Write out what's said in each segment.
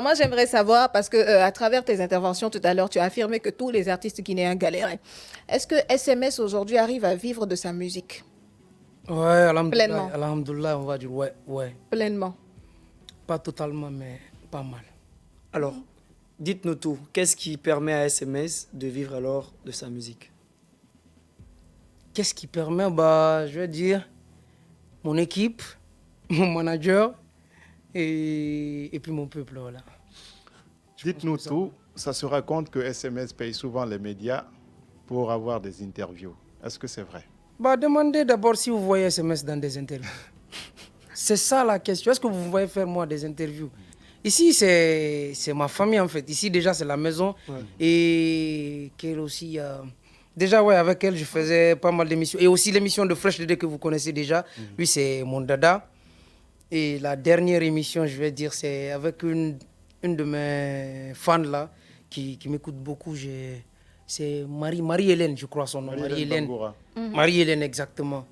moi, j'aimerais savoir, parce que à travers tes interventions tout à l'heure, tu as affirmé que tous les artistes guinéens galéraient. Est-ce que SMS aujourd'hui arrive à vivre de sa musique Ouais, alhamdoulilah, pleinement? alhamdoulilah, on va dire ouais. Pleinement. Pas totalement, mais pas mal. Alors, dites-nous tout. Qu'est-ce qui permet à SMS de vivre alors de sa musique? Qu'est-ce qui permet, bah, je vais dire, mon équipe, mon manager et puis mon peuple, voilà. Dites-nous tout. Ça se raconte que SMS paye souvent les médias pour avoir des interviews. Est-ce que c'est vrai? Bah, demandez d'abord si vous voyez SMS dans des interviews. C'est ça la question. Est-ce que vous voyez faire moi des interviews? Ici, c'est ma famille en fait. Ici, déjà, c'est la maison. Ouais. Et qu'elle aussi... Déjà, ouais, avec elle, je faisais pas mal d'émissions. Et aussi l'émission de Fresh DD que vous connaissez déjà. Lui, c'est mon dada. Et la dernière émission, je vais dire, c'est avec une de mes fans là, qui m'écoute beaucoup. C'est Marie-Hélène, je crois son nom. Marie-Hélène. Marie-Hélène, exactement.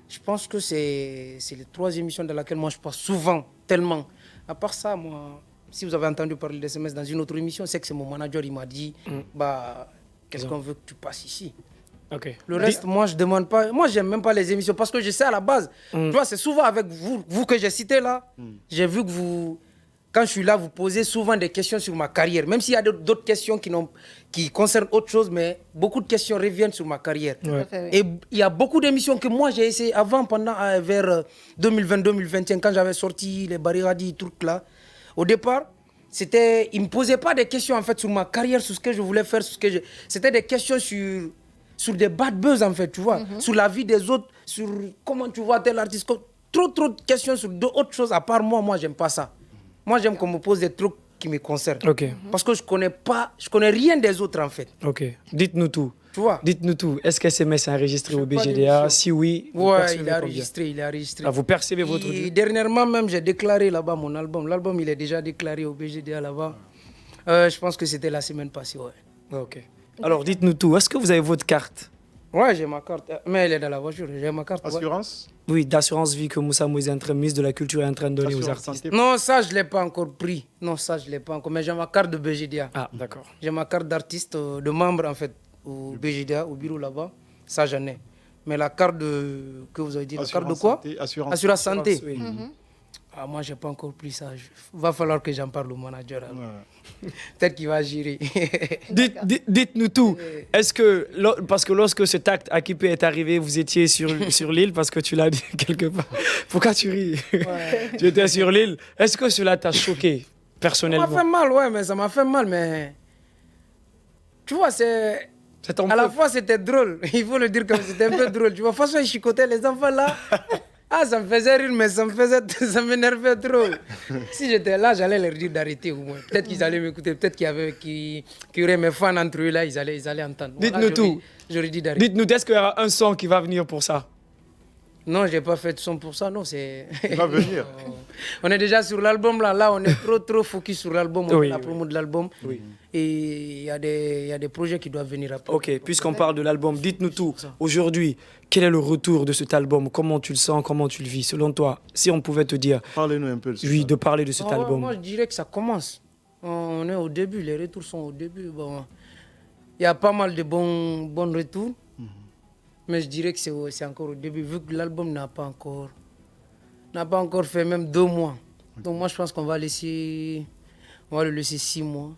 Je pense que c'est les 3 émissions dans lesquelles moi je passe souvent, tellement. À part ça, moi, si vous avez entendu parler de SMS dans une autre émission, c'est que c'est mon manager, il m'a dit, bah, qu'est-ce qu'on veut que tu passes ici? Okay. Le reste, moi, je demande pas. Moi, j'aime même pas les émissions parce que je sais à la base. Tu vois, c'est souvent avec vous que j'ai cité là. J'ai vu que vous, quand je suis là, vous posez souvent des questions sur ma carrière. Même s'il y a d'autres questions qui concernent autre chose, mais beaucoup de questions reviennent sur ma carrière. Ouais. Et il y a beaucoup d'émissions que moi, j'ai essayé avant, pendant, vers 2020-2021, quand j'avais sorti les Bariradi, trucs là. Au départ, ils ne me posaient pas des questions en fait sur ma carrière, sur ce que je voulais faire, c'était des questions sur des bad buzz en fait, tu vois, sur la vie des autres, sur comment tu vois tel artiste, trop de questions sur d'autres choses à part moi, j'aime pas ça. Moi j'aime qu'on me pose des trucs qui me concernent. Okay. Parce que je connais rien des autres en fait. Ok, dites-nous tout. Tu vois? Dites-nous tout. Est-ce que SMS est enregistré au BGDA? Si oui, ouais, il est enregistré. Ah, vous percevez votre dû. dû? Dernièrement même, j'ai déclaré là-bas mon album. L'album, il est déjà déclaré au BGDA là-bas. Je pense que c'était la semaine passée, ouais. Ok. Alors, dites-nous tout. Est-ce que vous avez votre carte? Ouais, j'ai ma carte. Mais elle est dans la voiture. J'ai ma carte. Assurance? Ouais. Oui, d'assurance vie que Moussa Moïse est en train, ministre de la Culture, est en train de donner aux artistes. Non, ça, je ne l'ai pas encore pris. Non, ça, je ne l'ai pas encore. Mais j'ai ma carte de BGDA. Ah, d'accord. J'ai ma carte d'artiste, de membre, en fait, au BGDA, au bureau là-bas. Ça, j'en ai. Mais la carte que vous avez dit, la carte de quoi? Assurance santé. Oui. Ah, moi, je n'ai pas encore pris ça. Va falloir que j'en parle au manager. Ouais. Peut-être qu'il va gérer. Dites-nous tout. Est-ce que, parce que lorsque cet acte Akipé est arrivé, vous étiez sur l'île, parce que tu l'as dit quelque part. Pourquoi tu ris? Ouais. Tu étais sur l'île. Est-ce que cela t'a choqué, personnellement? Ça m'a fait mal, ouais, mais ça m'a fait mal, mais... Tu vois, à la fois, c'était drôle. Il faut le dire comme c'était un peu drôle. Tu vois, façon, ils chicotaient les enfants là. Ah, ça me faisait rire, mais ça m'énervait trop. Si j'étais là, j'allais leur dire d'arrêter au moins. Peut-être qu'ils allaient m'écouter, peut-être qu'il y aurait mes fans entre eux là, ils allaient entendre. Dites-nous tout. J'aurais dit d'arrêter. Dites-nous, est-ce qu'il y aura un son qui va venir pour ça? Non, je n'ai pas fait de son pour ça, non, c'est... Il va venir. On est déjà sur l'album là, on est trop focus sur l'album, on fait la promo de l'album. Oui. Et il y a des projets qui doivent venir après. Ok, puisqu'on parle de l'album, dites-nous tout. Aujourd'hui, quel est le retour de cet album? Comment tu le sens? Comment tu le vis? Selon toi, si on pouvait te dire... Parlez-nous un peu de ça. Oui, de parler de cet album. Moi, je dirais que ça commence. On est au début, les retours sont au début. Bon, il y a pas mal de bons retours. Mais je dirais que c'est encore au début, vu que l'album n'a pas encore fait même 2 mois. Donc moi, je pense qu'on va le laisser 6 mois.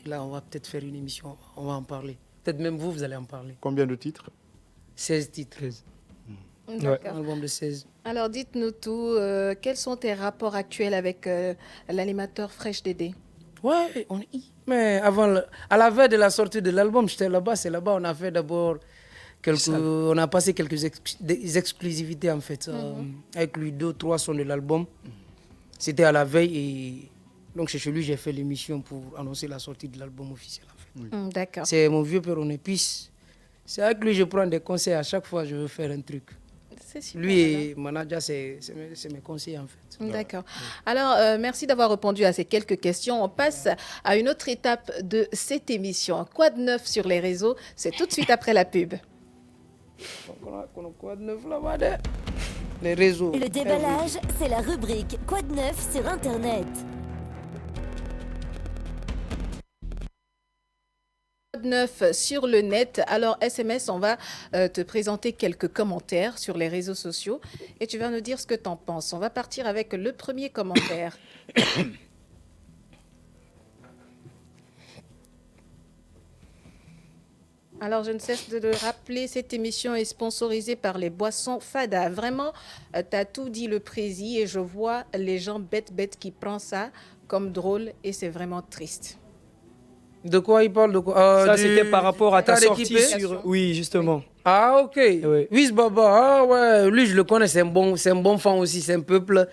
Et là, on va peut-être faire une émission, on va en parler. Peut-être même vous allez en parler. Combien de titres? 16 titres. D'accord. Un album de 16. Alors, dites-nous tout. Quels sont tes rapports actuels avec l'animateur Fresh DD? Ouais, mais à la veille de la sortie de l'album, j'étais là-bas, c'est là-bas, on a fait d'abord... on a passé quelques exclusivités en fait, avec lui 2-3 sons de l'album. C'était à la veille et donc chez lui j'ai fait l'émission pour annoncer la sortie de l'album officiel en fait. D'accord. C'est mon vieux père, on est puis c'est avec lui que je prends des conseils à chaque fois que je veux faire un truc. Super, lui et manager, c'est mes conseils en fait. D'accord. Alors, merci d'avoir répondu à ces quelques questions. On passe à une autre étape de cette émission. Quoi de neuf sur les réseaux? C'est tout de suite après la pub. Les réseaux. Le déballage, c'est la rubrique Quoi de neuf sur Internet. neuf sur le net. Alors, SMS, on va te présenter quelques commentaires sur les réseaux sociaux et tu vas nous dire ce que tu en penses. On va partir avec le premier commentaire. Alors, je ne cesse de le rappeler, cette émission est sponsorisée par les boissons Fada. Vraiment, tu as tout dit le prési et je vois les gens bêtes qui prennent ça comme drôle et c'est vraiment triste. De quoi il parle de quoi Ça, c'était par rapport à ta état sortie d'équipé sur... Oui, justement. Ah, ok. Oui. Wiz Baba, ah ouais, lui je le connais, c'est un bon fan aussi, c'est un peuple.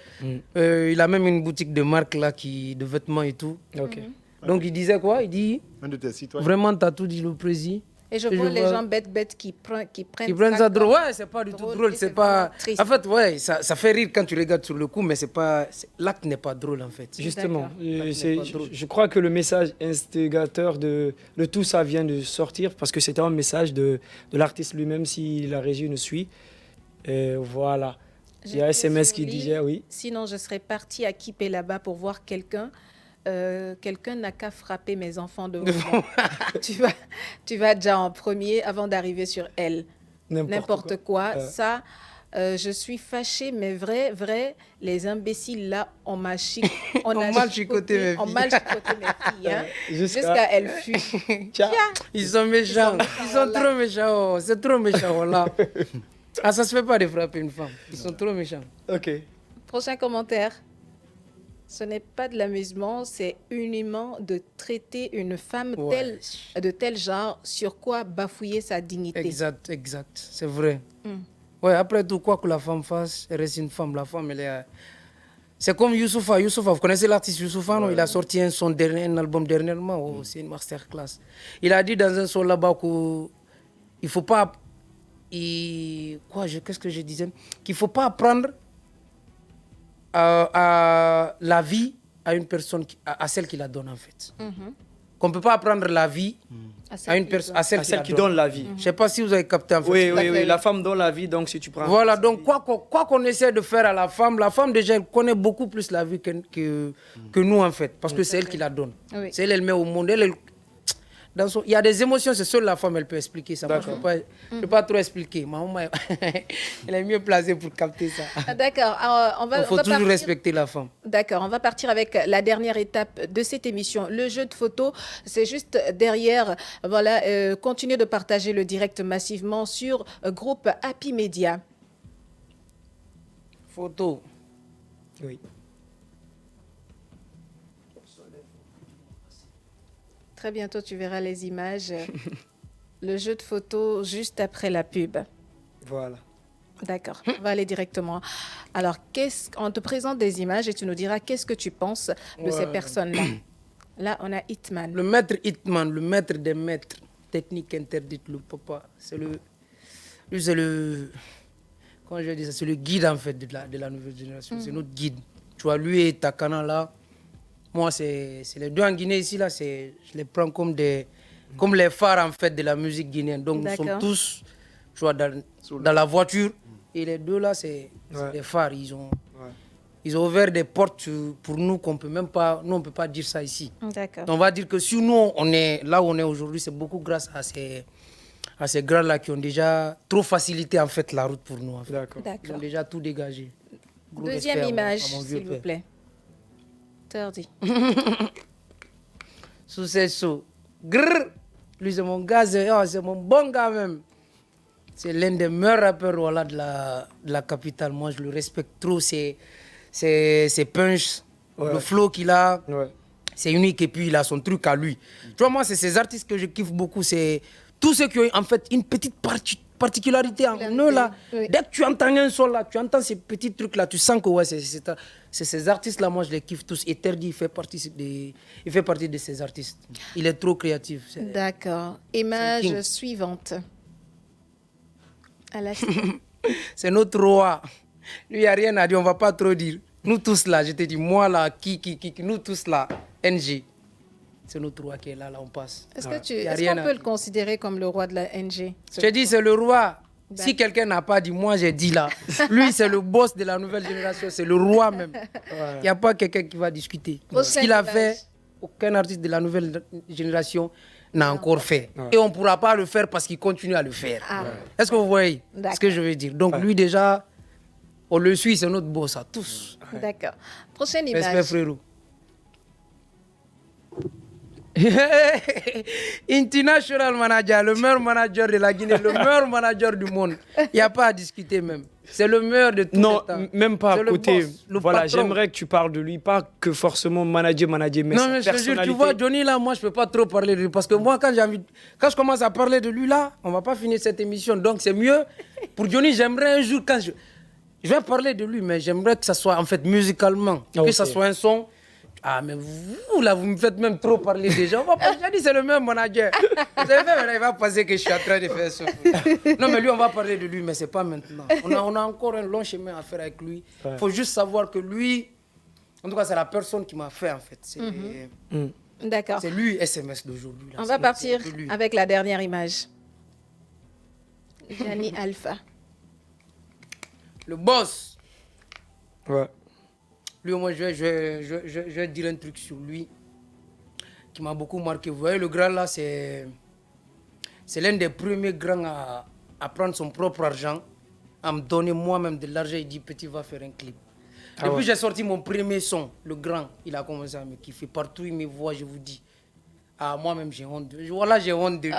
Il a même une boutique de marque là, de vêtements et tout. Ok. Donc il disait quoi? Il dit, Un de tes citoyens. vraiment, t'as tout dit le président. Et je vois les gens bêtes qui prennent Ils prennent ça drôle. comme Ouais, c'est pas du tout drôle. et C'est pas. vraiment triste. En fait, ouais, ça fait rire quand tu regardes sur le coup, mais c'est pas. L'acte n'est pas drôle en fait. Justement, D'accord. je crois que le message instigateur de tout ça vient de sortir parce que c'était un message de l'artiste lui-même si la régie nous suit. Et voilà. Il y a J'étais SMS sur qui l'île, disait oui. Sinon, je serais partie à Kipé là-bas pour voir quelqu'un. Quelqu'un n'a qu'à frapper mes enfants de haut. tu vas déjà en premier avant d'arriver sur elle. N'importe quoi. Ça, je suis fâchée, mais vrai, les imbéciles là, on m'a mal chicoté mes filles. On mal chicoté mes filles. Hein, Jusqu'à- jusqu'à elle fuit. Ils sont méchants. Ils sont trop méchants. Oh. C'est trop méchant oh, là. Ah, ça se fait pas de frapper une femme. Ils sont trop méchants. Ok. Prochain commentaire. Ce n'est pas de l'amusement, c'est uniquement de traiter une femme Ouais. de tel genre, sur quoi bafouiller sa dignité. Exact. C'est vrai. Ouais, après tout, quoi que la femme fasse, elle reste une femme. La femme, elle est. C'est comme Youssoupha. Youssoupha, vous connaissez l'artiste Youssoupha, non? Il a sorti un album dernièrement. Oh, c'est une masterclass. Il a dit dans un son là-bas qu'il faut pas. Qu'est-ce que je disais? Qu'il faut pas apprendre à la vie à une personne, à celle qui la donne en fait. Qu'on ne peut pas apprendre la vie à une personne, à celle, À celle qui la donne la vie. Je ne sais pas si vous avez capté en fait. Oui, la femme donne la vie, donc si tu prends... Voilà, donc quoi qu'on essaie de faire à la femme déjà, elle connaît beaucoup plus la vie que nous en fait, parce que c'est elle qui la donne. Oui. C'est elle met au monde. Il y a des émotions, c'est seule la femme, elle peut expliquer ça. Moi, je ne peux pas trop expliquer. Ma maman, elle est mieux placée pour capter ça. Ah, d'accord. Alors, Il faut toujours respecter la femme. D'accord, on va partir avec la dernière étape de cette émission, le jeu de photos. C'est juste derrière. Voilà, continuez de partager le direct massivement sur groupe Happy Media. Photo. Oui. Très bientôt, tu verras les images. Le jeu de photos juste après la pub. Voilà. D'accord, on va aller directement. Alors, on te présente des images et tu nous diras qu'est-ce que tu penses de ces personnes-là. Là, on a Hitman. Le maître Hitman, le maître des maîtres, technique interdite, le papa, lui c'est le, comment je dis ça, c'est le guide en fait de la nouvelle génération, c'est notre guide. Tu vois, lui et Takana là, moi c'est les deux en Guinée ici là, je les prends comme les phares en fait de la musique guinéenne. Donc nous sommes tous, tu vois, dans la voiture et les deux là c'est les phares, ils ont ouvert des portes pour nous qu'on peut même pas, nous on peut pas dire ça ici. D'accord. On va dire que si nous on est là où on est aujourd'hui, c'est beaucoup grâce à ces grands là qui ont déjà trop facilité en fait la route pour nous. En fait. D'accord. Ils ont déjà tout dégagé. Gros Deuxième respect image, à mon vieux s'il vous père. plaît. Tardi. Sous ces sauts. Grrr. Lui c'est mon gars, c'est mon bon gars même. C'est l'un des meilleurs rappeurs voilà, de la capitale. Moi je le respecte trop. Ses punch, le flow qu'il a. Ouais. C'est unique et puis il a son truc à lui. Tu vois, moi, c'est ces artistes que je kiffe beaucoup. C'est tous ceux qui ont en fait une petite particularité en eux là. Oui. Dès que tu entends un son là, tu entends ces petits trucs là, tu sens que ouais, c'est ces artistes là, moi je les kiffe tous. Et Terdi, il fait partie de ces artistes. Il est trop créatif. D'accord. Image king. suivante. À la C'est notre roi. Lui, il n'y a rien à dire, on ne va pas trop dire. Nous tous là, je te dis, moi là, qui, nous tous là, NG. C'est notre roi qui est là, on passe. Est-ce Y a qu'on rien à peut le dire. considérer comme le roi de la NG? Je te dis, c'est le roi. D'accord. Si quelqu'un n'a pas dit, moi j'ai dit là. Lui, c'est le boss de la nouvelle génération, c'est le roi même. Il n'y a pas quelqu'un qui va discuter. Prochaine Ce qu'il a image. fait, aucun artiste de la nouvelle génération n'a encore fait. Et on ne pourra pas le faire parce qu'il continue à le faire. Est-ce que vous voyez ce que je veux dire? Donc lui déjà, on le suit, c'est notre boss à tous. D'accord. Prochaine image. Respect frérot. International manager, le meilleur manager de la Guinée, le meilleur manager du monde. Il n'y a pas à discuter même. C'est le meilleur de tous les temps. Non, même pas à côté. Voilà, patron. j'aimerais que tu parles de lui, pas que forcément manager, mais non, sa mais je te jure, personnalité. tu vois, Johnny, là, moi, je peux pas trop parler de lui. Parce que moi, quand je commence à parler de lui, là, on va pas finir cette émission. Donc, c'est mieux. Pour Johnny, j'aimerais un jour, quand je vais parler de lui, mais j'aimerais que ça soit, en fait, musicalement. Que ça soit un son. Ah, mais vous, là, vous me faites même trop parler déjà. On va pas, j'ai dit, c'est le même manager. Vous avez fait, il va penser que je suis en train de faire ça. Non, mais lui, on va parler de lui, mais c'est pas maintenant. On a encore un long chemin à faire avec lui. Il faut juste savoir que lui, en tout cas, c'est la personne qui m'a fait, en fait. D'accord. C'est lui, SMS d'aujourd'hui. On va partir avec la dernière image. Gianni Alpha. Le boss. Ouais. Lui, moi, je vais dire un truc sur lui qui m'a beaucoup marqué. Vous voyez, le grand là, c'est l'un des premiers grands à prendre son propre argent, à me donner moi-même de l'argent. Il dit, petit, va faire un clip. Depuis j'ai sorti mon premier son, le grand, il a commencé à me kiffer. Partout, il me voit, je vous dis. Ah, moi-même, j'ai honte de lui. Voilà, j'ai honte de lui.